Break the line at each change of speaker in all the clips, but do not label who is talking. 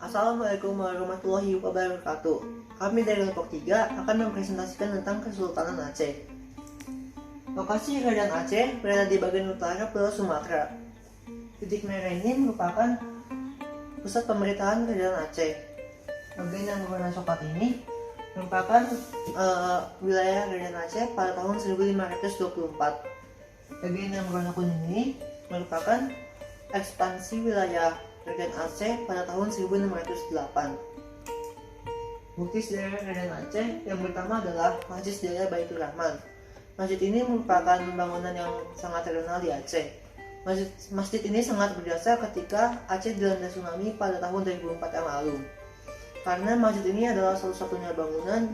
Assalamualaikum warahmatullahi wabarakatuh. Kami dari Lombok 3 akan mempresentasikan tentang Kesultanan Aceh. Lokasi Kerajaan Aceh berada di bagian utara Pulau Sumatera. Titik merah ini merupakan pusat pemerintahan Kerajaan Aceh. Bagian yang berwarna coklat ini merupakan wilayah Kerajaan Aceh pada tahun 1524. Bagian yang berwarna kuning ini merupakan ekspansi wilayah Kerajaan Aceh pada tahun 1608. Bukti sejarah Kerajaan Aceh yang pertama adalah Masjid Sejarah Baitur Rahman. Masjid ini merupakan bangunan yang sangat terkenal di Aceh. Masjid ini sangat berjasa ketika Aceh dilanda tsunami pada tahun 2004 yang lalu. Karena masjid ini adalah satu-satunya bangunan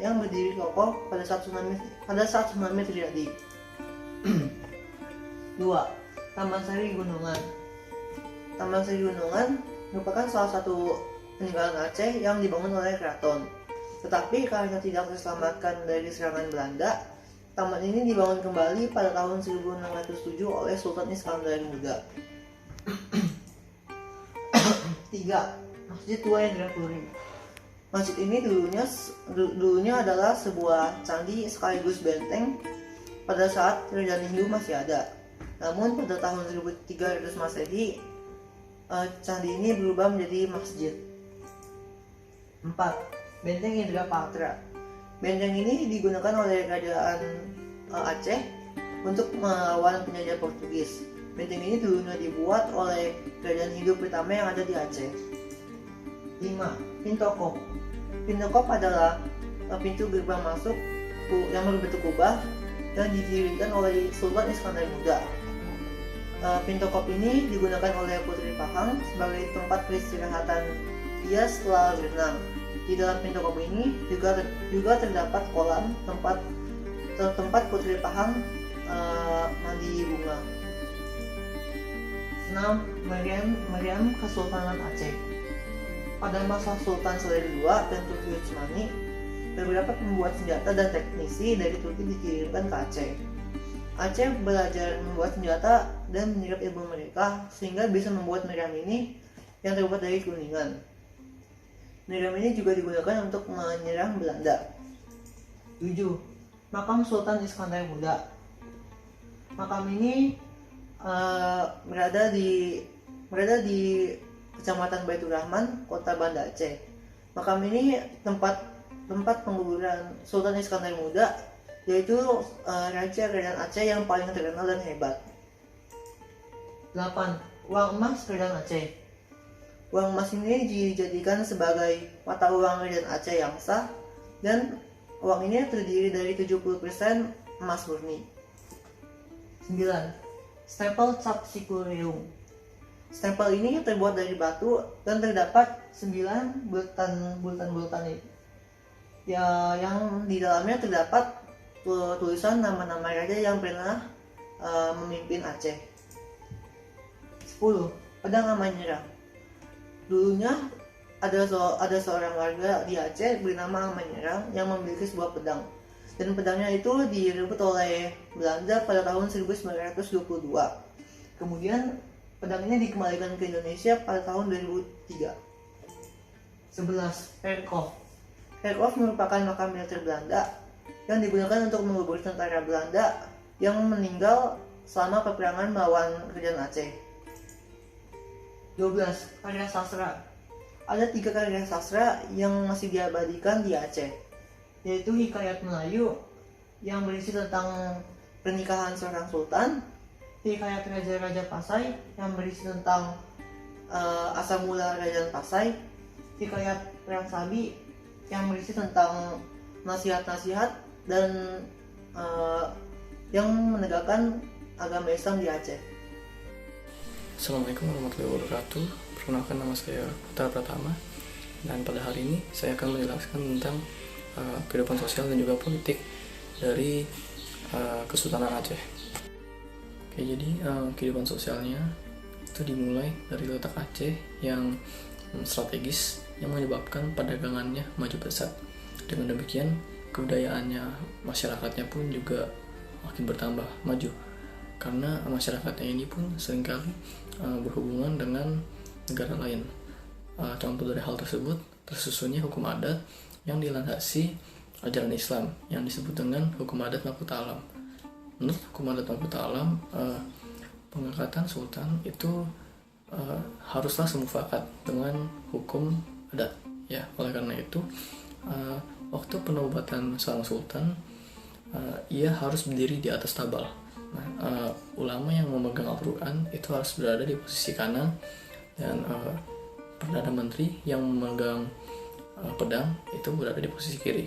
yang berdiri kokoh pada saat tsunami terjadi. 2. Taman Sari Gunungan. Taman Sari Gunungan merupakan salah satu peninggalan Aceh yang dibangun oleh keraton. Tetapi karena tidak terselamatkan dari serangan Belanda, taman ini dibangun kembali pada tahun 1607 oleh Sultan Iskandar Muda. 3. Masjid Tua Indrapuri. Masjid ini dulunya adalah sebuah candi sekaligus benteng pada saat kerajaan Hindu masih ada. Namun pada tahun 1300 Masehi, candi ini berubah menjadi masjid. 4. Benteng Indrapatra. Benteng ini digunakan oleh kerajaan Aceh untuk melawan penjajah Portugis. Benteng ini dulunya dibuat oleh kerajaan Hindu pertama yang ada di Aceh. 5. Pintokop. Pintokop adalah pintu gerbang masuk yang berbentuk kubah dan didirikan oleh Sultan Iskandar Muda. Pintokop ini digunakan oleh Putri Pahang sebagai tempat peristirahatan dia setelah berenang. Di dalam Pintokop ini juga terdapat kolam tempat Putri Pahang mandi bunga. 6. Meriam Kesultanan Aceh. Pada masa Sultan Saleh II dan Turki Utsmani, beberapa pembuat senjata dan teknisi dari Turki dikirimkan ke Aceh. Aceh belajar membuat senjata dan menyerap ilmu mereka sehingga bisa membuat meriam ini yang terbuat dari kuningan. Meriam ini juga digunakan untuk menyerang Belanda. 7. Makam Sultan Iskandar Muda. Makam ini berada di Kecamatan Baitur Rahman, Kota Banda Aceh. Makam ini tempat penguburan Sultan Iskandar Muda, yaitu Raja Kerajaan Aceh yang paling terkenal dan hebat. 8. Uang emas Kerajaan Aceh. Uang emas ini dijadikan sebagai mata uang Kerajaan Aceh yang sah, dan uang ini terdiri dari 70% emas murni. 9. Stempel Cap Sikureung. Stempel ini terbuat dari batu dan terdapat 9 bulatan yang di dalamnya terdapat tulisan nama-nama raja yang pernah memimpin Aceh. 10. Pedang Amanyera. Dulunya ada seorang warga di Aceh bernama Amanyera yang memiliki sebuah pedang, dan pedangnya itu direbut oleh Belanda pada tahun 1922. Kemudian pedang ini dikembalikan ke Indonesia pada tahun 2003. 11. Perkop. Perkop merupakan makam militer Belanda yang digunakan untuk mengubur tentara Belanda yang meninggal selama peperangan melawan kerajaan Aceh. 12. Karya sastra. Ada 3 karya sastra yang masih diabadikan di Aceh, yaitu Hikayat Melayu yang berisi tentang pernikahan seorang sultan, Hikayat Raja-Raja Pasai yang berisi tentang asal mula Kerajaan Pasai, Hikayat Perang Sabi yang berisi tentang nasihat-nasihat dan yang menegakkan agama Islam di Aceh.
Assalamualaikum warahmatullahi wabarakatuh. Perkenalkan, nama saya Putra Pratama, dan pada hari ini saya akan menjelaskan tentang kehidupan sosial dan juga politik dari Kesultanan Aceh. Oke, jadi kehidupan sosialnya itu dimulai dari letak Aceh yang strategis yang menyebabkan perdagangannya maju pesat. Dengan demikian, kebudayaannya masyarakatnya pun juga makin bertambah maju, karena masyarakatnya ini pun seringkali berhubungan dengan negara lain. Contoh dari hal tersebut tersusunnya hukum adat yang dilandasi ajaran Islam yang disebut dengan hukum adat Makutha Alam. Menurut hukum adat Makutha Alam, pengangkatan sultan itu haruslah semufakat dengan hukum adat. Ya, oleh karena itu waktu penobatan seorang sultan, ia harus berdiri di atas tabal. Nah, ulama yang memegang Al-Quran itu harus berada di posisi kanan, dan Perdana Menteri yang memegang pedang itu berada di posisi kiri.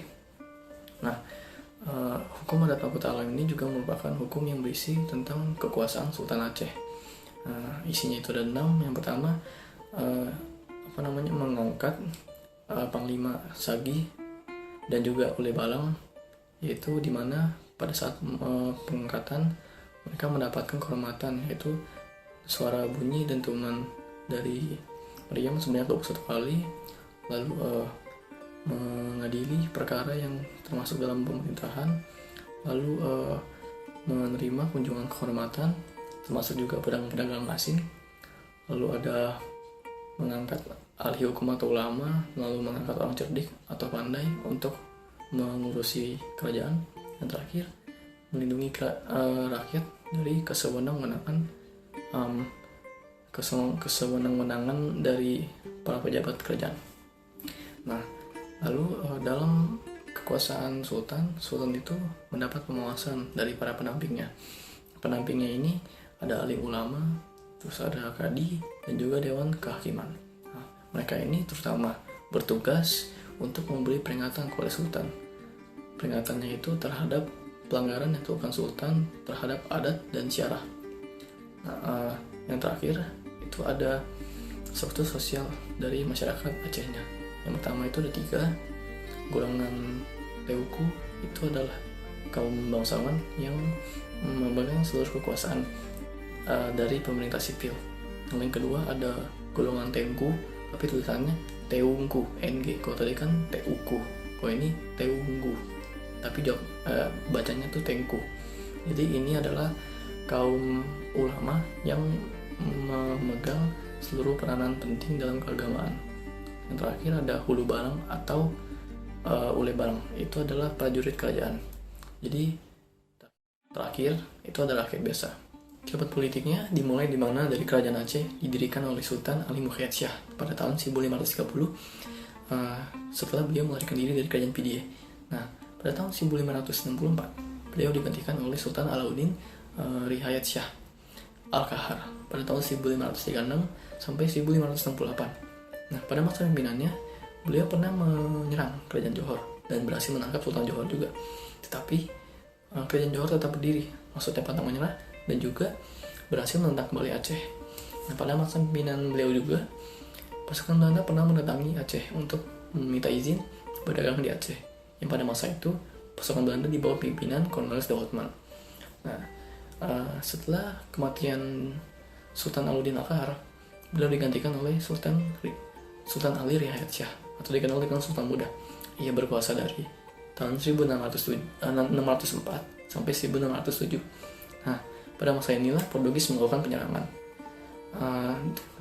Nah, hukum adat Makutha Alam ini juga merupakan hukum yang berisi tentang kekuasaan Sultan Aceh. Isinya itu ada 6. Yang pertama, mengangkat Panglima Sagi dan juga Ule Balang, yaitu dimana pada saat pengangkatan mereka mendapatkan kehormatan, yaitu suara bunyi dentuman dari meriam sebanyak 21 kali, lalu mengadili perkara yang termasuk dalam pemerintahan, lalu menerima kunjungan kehormatan termasuk juga pedagang-pedagang asing, lalu ada mengangkat ahli hukum atau ulama, lalu mengangkat orang cerdik atau pandai untuk mengurusi kerajaan, dan terakhir melindungi rakyat dari kesewenang-wenangan dari para pejabat kerajaan. Nah, lalu dalam kekuasaan sultan itu mendapat pengawasan dari para pendampingnya. Pendampingnya ini ada alim ulama, terus ada kadi, dan juga dewan kehakiman. Nah, mereka ini terutama bertugas untuk memberi peringatan kepada sultan. Peringatannya itu terhadap pelanggaran yang dilakukan sultan terhadap adat dan syarah. Nah, yang terakhir itu ada struktur sosial dari masyarakat Acehnya. Yang pertama itu ada 3 golongan. Teuku itu adalah kaum bangsawan yang memegang seluruh kekuasaan dari pemerintah sipil. Yang kedua ada golongan Tengku, tapi tulisannya Teungku, NG. Kalau tadi kan Teuku, kalau ini Teunggu, tapi bacanya tuh Tengku. Jadi ini adalah kaum ulama yang memegang seluruh peranan penting dalam keagamaan. Yang terakhir ada Hulu Balang atau Ule Balang, itu adalah prajurit kerajaan. Jadi terakhir itu adalah rakyat biasa. Kehidupan politiknya dimulai di mana dari kerajaan Aceh didirikan oleh Sultan Ali Muhayyad Shah pada tahun 1530 setelah beliau melarikan diri dari kerajaan Pidie. Nah, pada tahun 1564 beliau digantikan oleh Sultan Alauddin Rihayat Shah Al-Kahar pada tahun 1536 sampai 1568. Nah, pada masa pimpinannya beliau pernah menyerang kerajaan Johor dan berhasil menangkap Sultan Johor juga. Tetapi kerajaan Johor tetap berdiri, maksudnya pantang menyerah, dan juga berhasil menentang kembali Aceh. Nah, pada masa pimpinan beliau juga pasukan Belanda pernah mendatangi Aceh untuk meminta izin berdagang di Aceh. Yang pada masa itu pasukan Belanda di bawah pimpinan Cornelis de Houtman. Nah, setelah kematian Sultan Alauddin Al-Kahar, beliau digantikan oleh Sultan Ali Rihayat Shah atau dikenal dengan Sultan Muda. Ia berkuasa dari tahun 1604 sampai 1607. Nah, pada masa inilah Portugis melakukan penyerangan.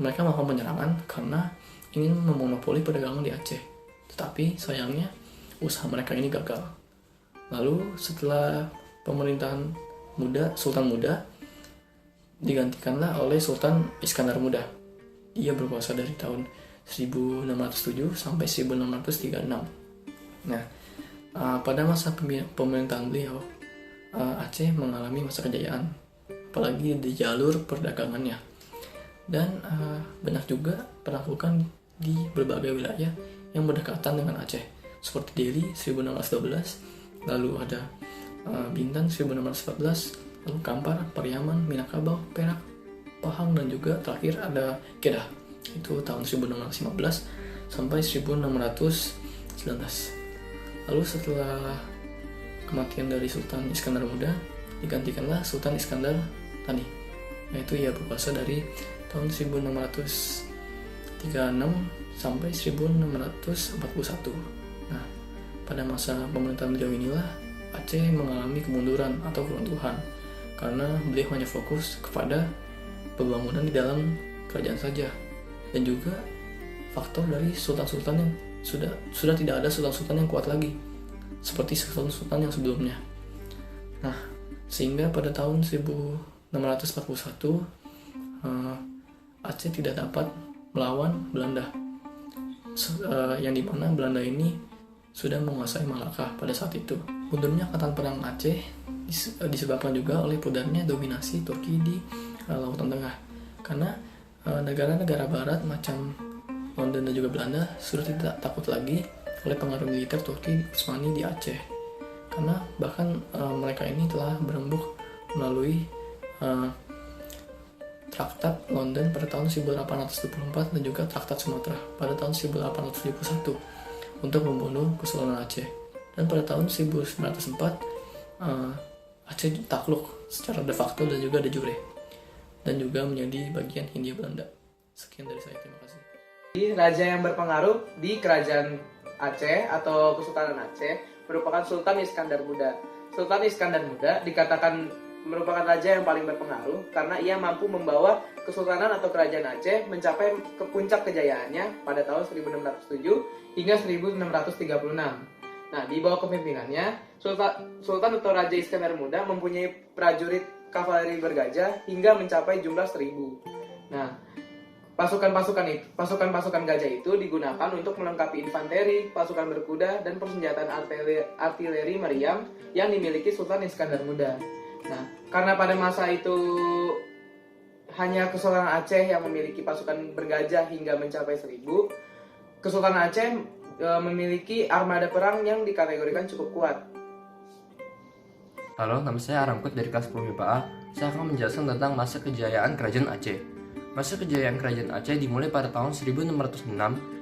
Mereka melakukan penyerangan karena ingin memonopoli perdagangan di Aceh. Tetapi sayangnya usaha mereka ini gagal. Lalu setelah pemerintahan Sultan Muda digantikanlah oleh Sultan Iskandar Muda. Ia berkuasa dari tahun 1607 sampai 1636. Nah, pada masa pemerintahan beliau, Aceh mengalami masa kejayaan, apalagi di jalur perdagangannya, dan banyak juga penaklukan di berbagai wilayah yang berdekatan dengan Aceh, seperti Deli 1612, lalu ada Bintan 1614, lalu Kampar, Pariaman, Minangkabau, Perak, Pahang, dan juga terakhir ada Kedah, itu tahun 1615 sampai 1619. Lalu setelah kematian dari Sultan Iskandar Muda, digantikanlah Sultan Iskandar Thani, yaitu ia berkuasa dari tahun 1636 sampai 1641. Nah, pada masa pemerintahan beliau inilah Aceh mengalami kemunduran atau keruntuhan karena beliau hanya fokus kepada pembangunan di dalam kerajaan saja, dan juga faktor dari sultan-sultan yang sudah tidak ada sultan-sultan yang kuat lagi seperti sultan-sultan yang sebelumnya. Nah, sehingga pada tahun 1641 Aceh tidak dapat melawan Belanda, yang dimana Belanda ini sudah menguasai Malaka pada saat itu. Mundurnya Angkatan Perang Aceh disebabkan juga oleh pudarnya dominasi Turki di Lautan Tengah, karena negara-negara Barat macam London dan juga Belanda sudah tidak takut lagi oleh pengaruh militer Turki Utsmani di Aceh, karena bahkan mereka ini telah berembuk melalui Traktat London pada tahun 1824 dan juga Traktat Sumatera pada tahun 1871 untuk membunuh Kesultanan Aceh. Dan pada tahun 1904 Aceh takluk secara de facto dan juga de jure, dan juga menjadi bagian Hindia Belanda. Sekian dari saya, terima kasih.
Raja yang berpengaruh di Kerajaan Aceh atau Kesultanan Aceh merupakan Sultan Iskandar Muda. Sultan Iskandar Muda dikatakan merupakan raja yang paling berpengaruh karena ia mampu membawa Kesultanan atau Kerajaan Aceh mencapai ke puncak kejayaannya pada tahun 1607 hingga 1636. Nah, di bawah kepemimpinannya, Sultan atau Raja Iskandar Muda mempunyai prajurit kavaleri bergajah hingga mencapai jumlah 1000. Nah, pasukan gajah itu digunakan untuk melengkapi infanteri, pasukan berkuda, dan persenjataan artileri meriam yang dimiliki Sultan Iskandar Muda. Nah, karena pada masa itu hanya Kesultanan Aceh yang memiliki pasukan bergajah hingga mencapai 1000, Kesultanan Aceh memiliki armada perang yang dikategorikan cukup kuat.
Halo, nama saya Aramkut dari kelas 10 MIPA A. Saya akan menjelaskan tentang masa kejayaan Kerajaan Aceh. Masa kejayaan Kerajaan Aceh dimulai pada tahun 1606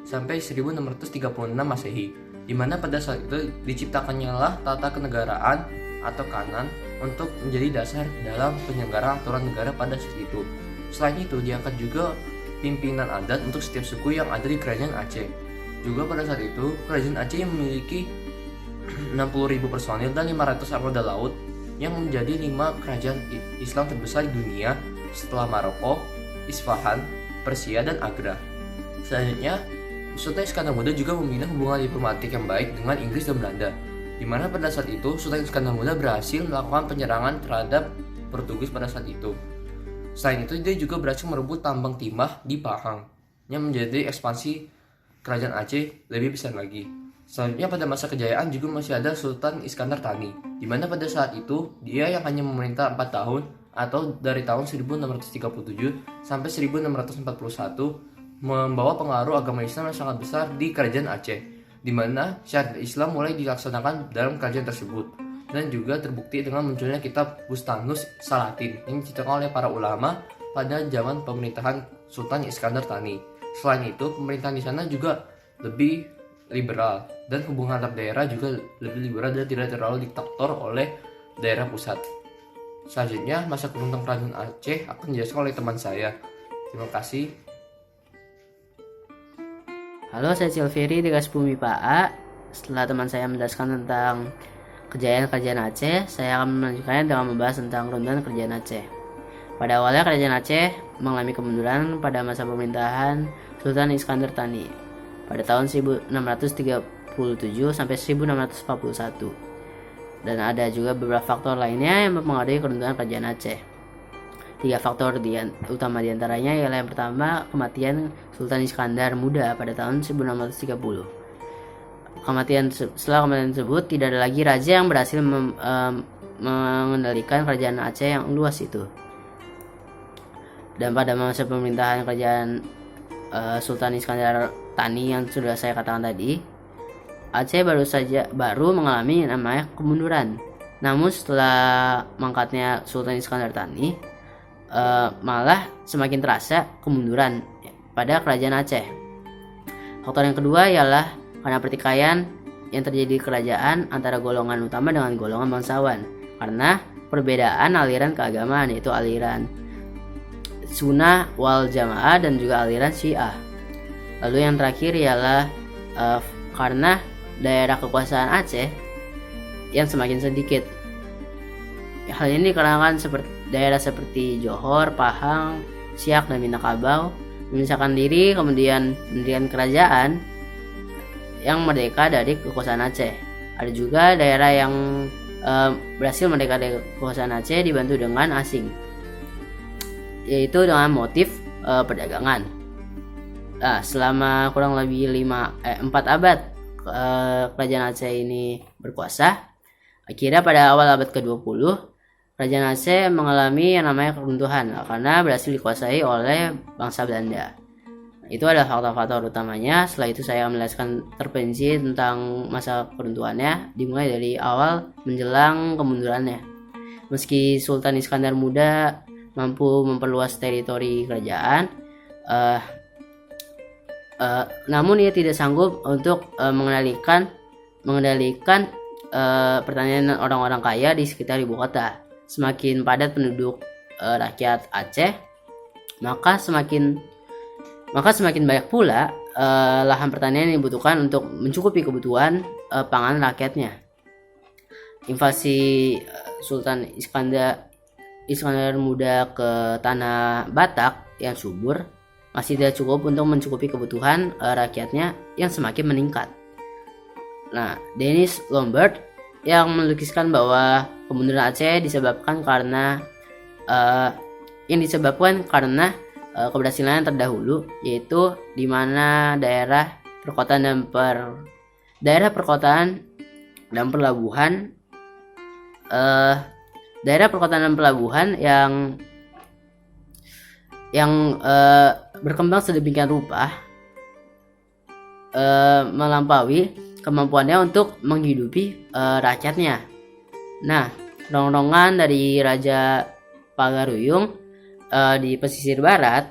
sampai 1636 Masehi, di mana pada saat itu diciptakannya lah tata kenegaraan atau kanan untuk menjadi dasar dalam penyelenggaraan aturan negara pada saat itu. Selain itu, diangkat juga pimpinan adat untuk setiap suku yang ada di Kerajaan Aceh. Juga pada saat itu, Kerajaan Aceh memiliki 60.000 personil dan 500 armada laut yang menjadi 5 kerajaan Islam terbesar di dunia setelah Maroko, Isfahan, Persia, dan Agra. Selanjutnya, Sultan Iskandar Muda juga membina hubungan diplomatik yang baik dengan Inggris dan Belanda, di mana pada saat itu Sultan Iskandar Muda berhasil melakukan penyerangan terhadap Portugis pada saat itu. Selain itu, dia juga berhasil merebut tambang timah di Pahang, yang menjadi ekspansi Kerajaan Aceh lebih besar lagi. Selanjutnya pada masa kejayaan juga masih ada Sultan Iskandar Thani, di mana pada saat itu dia yang hanya memerintah 4 tahun atau dari tahun 1637 sampai 1641 membawa pengaruh agama Islam yang sangat besar di Kerajaan Aceh, di mana syariat Islam mulai dilaksanakan dalam kerajaan tersebut, dan juga terbukti dengan munculnya kitab Bustanus Salatin yang diciptakan oleh para ulama pada zaman pemerintahan Sultan Iskandar Thani. Selain itu, pemerintahan di sana juga lebih liberal dan hubungan antar daerah juga lebih liberal dan tidak terlalu diktator oleh daerah pusat. Selanjutnya, masa kepemimpinan Kerajaan Aceh akan dijelaskan oleh teman saya. Terima kasih.
Halo, saya Silviri dari kelas 10 MIPA A. Setelah teman saya menjelaskan tentang kejayaan Kerajaan Aceh, saya akan melanjutkannya dengan membahas tentang runtuhan Kerajaan Aceh. Pada awalnya Kerajaan Aceh mengalami kemunduran pada masa pemerintahan Sultan Iskandar Thani pada tahun 1637 sampai 1641. Dan ada juga beberapa faktor lainnya yang mempengaruhi keruntuhan Kerajaan Aceh. 3 faktor utama diantaranya ialah yang pertama, kematian Sultan Iskandar Muda pada tahun 1630. Setelah kematian tersebut, tidak ada lagi raja yang berhasil mengendalikan Kerajaan Aceh yang luas itu. Dan pada masa pemerintahan Kerajaan Sultan Iskandar Thani yang sudah saya katakan tadi, Aceh baru mengalami namanya kemunduran. Namun setelah mangkatnya Sultan Iskandar Thani, malah semakin terasa kemunduran pada Kerajaan Aceh. Faktor yang kedua ialah karena pertikaian yang terjadi di kerajaan antara golongan utama dengan golongan bangsawan, karena perbedaan aliran keagamaan, yaitu aliran Sunnah wal Jamaah dan juga aliran Syiah. Lalu yang terakhir ialah karena daerah kekuasaan Aceh yang semakin sedikit. Hal ini dikarenakan daerah seperti Johor, Pahang, Siak, dan Minangkabau memisahkan diri, kemudian mendirikan kerajaan yang merdeka dari kekuasaan Aceh. Ada juga daerah yang berhasil merdeka dari kekuasaan Aceh dibantu dengan asing, yaitu dengan motif perdagangan. Nah, selama kurang lebih 4 abad kerajaan Aceh ini berkuasa, akhirnya pada awal abad ke-20 kerajaan Aceh mengalami yang namanya keruntuhan karena berhasil dikuasai oleh bangsa Belanda. Itu adalah faktor-faktor utamanya. Setelah itu saya akan menjelaskan terperinci tentang masa keruntuhannya, dimulai dari awal menjelang kemundurannya. Meski Sultan Iskandar Muda mampu memperluas teritori kerajaan, namun ia tidak sanggup untuk mengendalikan pertanian orang-orang kaya di sekitar ibu kota. Semakin padat penduduk rakyat Aceh, maka semakin banyak pula lahan pertanian yang dibutuhkan untuk mencukupi kebutuhan pangan rakyatnya. Invasi Sultan Iskandar Muda ke tanah Batak yang subur masih tidak cukup untuk mencukupi kebutuhan rakyatnya yang semakin meningkat. Nah, Dennis Lombard yang melukiskan bahwa kemunduran Aceh disebabkan karena keberhasilan yang terdahulu, yaitu di mana daerah perkotaan dan pelabuhan yang berkembang sedemikian rupa melampaui kemampuannya untuk menghidupi rakyatnya. Nah, rombongan dari Raja Pagaruyung di pesisir barat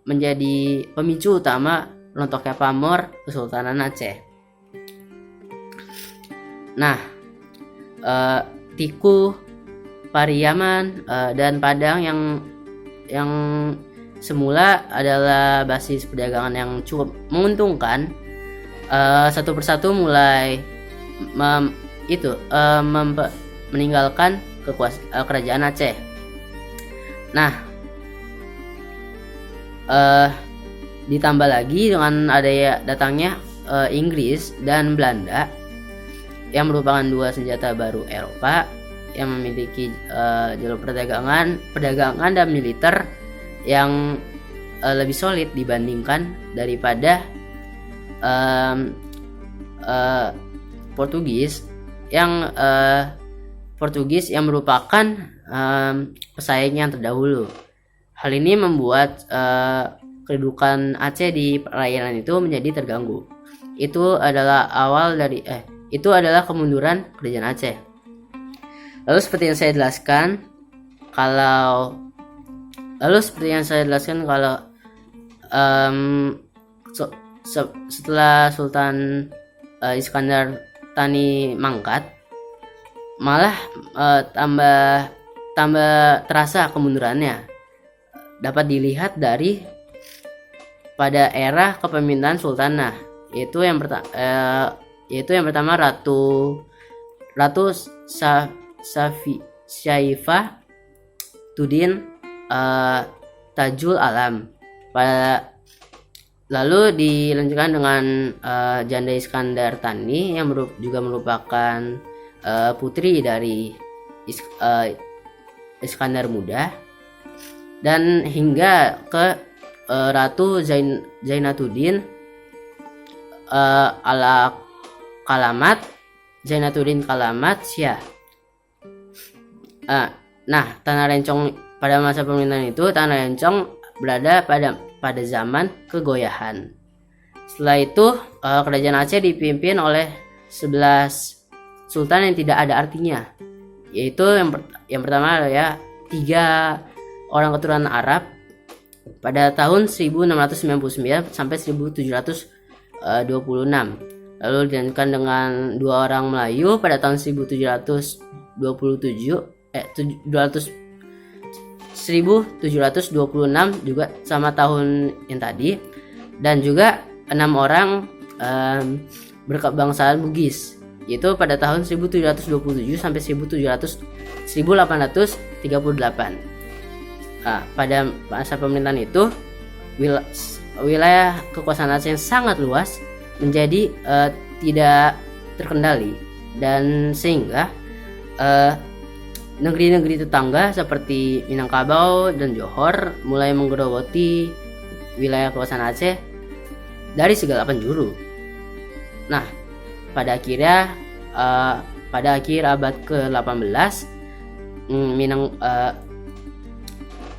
menjadi pemicu utama rontoknya pamor Kesultanan Aceh. Nah, Tiku, Pariaman, dan Padang yang semula adalah basis perdagangan yang cukup menguntungkan, satu persatu mulai meninggalkan kerajaan Aceh. Nah, ditambah lagi dengan datangnya Inggris dan Belanda yang merupakan dua senjata baru Eropa yang memiliki jalur perdagangan dan militer yang lebih solid dibandingkan daripada Portugis yang merupakan pesaing yang terdahulu. Hal ini membuat kedudukan Aceh di perairan itu menjadi terganggu. Itu adalah kemunduran kerajaan Aceh. Lalu seperti yang saya jelaskan, kalau setelah Sultan Iskandar Thani mangkat, malah tambah terasa kemundurannya. Dapat dilihat dari pada era kepemimpinan sultanah, yaitu yang pertama Ratu Syaifah Tudin Tajul Alam. Lalu dilanjutkan dengan Janda Iskandar Thani yang juga merupakan putri dari Iskandar Muda, dan hingga ke Ratu Zainatuddin Zainatuddin Kalamat Syah. Nah, Tanah Rencong pada masa pemerintahan itu, Tanah Rencong berada pada zaman kegoyahan. Setelah itu, kerajaan Aceh dipimpin oleh 11 sultan yang tidak ada artinya, yaitu yang pertama ya 3 orang keturunan Arab pada tahun 1699 sampai 1726. Lalu dilanjutkan dengan 2 orang Melayu pada tahun 1726 juga sama tahun yang tadi, dan juga 6 orang berkebangsaan Bugis, yaitu pada tahun 1727 sampai 1838. pada masa pemerintahan itu wilayah kekuasaan Aceh yang sangat luas menjadi tidak terkendali, dan sehingga negeri-negeri tetangga seperti Minangkabau dan Johor mulai menggerogoti wilayah kekuasaan Aceh dari segala penjuru. Nah, pada akhir abad ke-18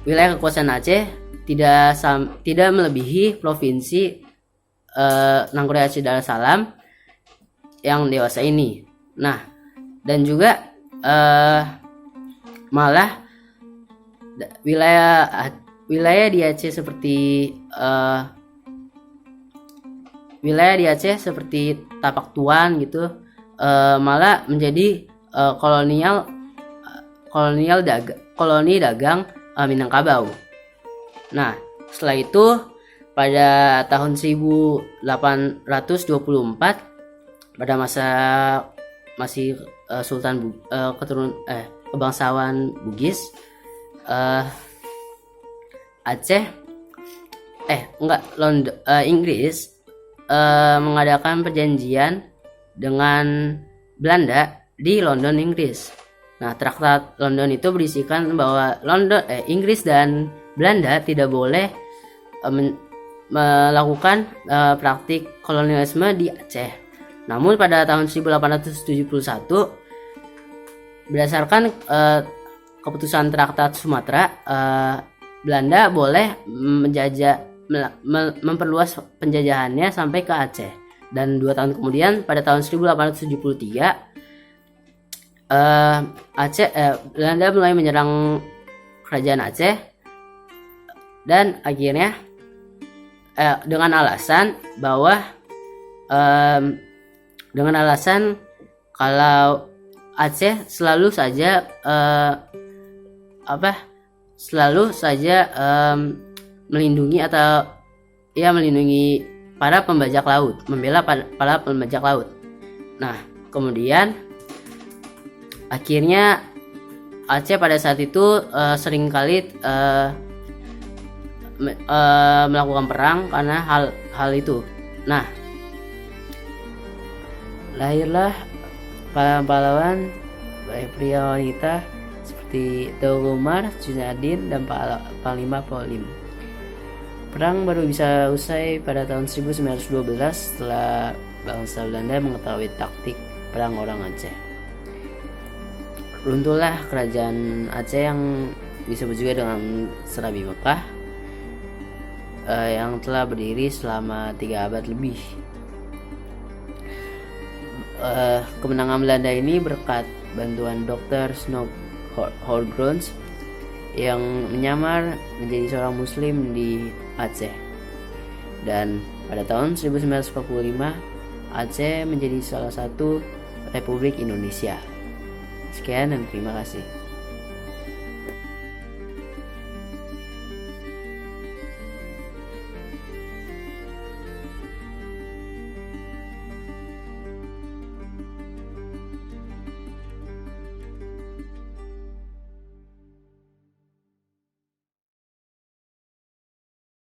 wilayah kekuasaan Aceh tidak melebihi provinsi Nanggroe Aceh Darussalam yang dewasa ini. Nah, dan juga malah wilayah di Aceh seperti Tapak Tuan gitu malah menjadi koloni dagang Minangkabau. Nah, setelah itu pada tahun 1824 pada masa masih kebangsawan Bugis, Inggris mengadakan perjanjian dengan Belanda di London, Inggris. Nah, Traktat London itu berisikan bahwa Inggris dan Belanda tidak boleh melakukan praktik kolonialisme di Aceh. Namun pada tahun 1871 berdasarkan keputusan Traktat Sumatera, Belanda boleh memperluas penjajahannya sampai ke Aceh. Dan 2 tahun kemudian pada tahun 1873 Belanda mulai menyerang kerajaan Aceh, dan akhirnya dengan alasan kalau Aceh selalu saja melindungi para pembajak laut, membela para pembajak laut. Nah, kemudian akhirnya Aceh pada saat itu seringkali melakukan perang karena hal itu. Nah, lahirlah pahlawan baik pria wanita seperti Teguh Umar, Junadin, dan Panglima Polim. Perang baru bisa usai pada tahun 1912 setelah bangsa Belanda mengetahui taktik perang orang Aceh. Runtuhlah kerajaan Aceh yang disebut juga dengan Serabi Mekah, yang telah berdiri selama 3 abad lebih. Kemenangan Belanda ini berkat bantuan Dr. Snow Horgrons yang menyamar menjadi seorang muslim di Aceh. Dan pada tahun 1945 Aceh menjadi salah satu Republik Indonesia. Sekian dan terima kasih.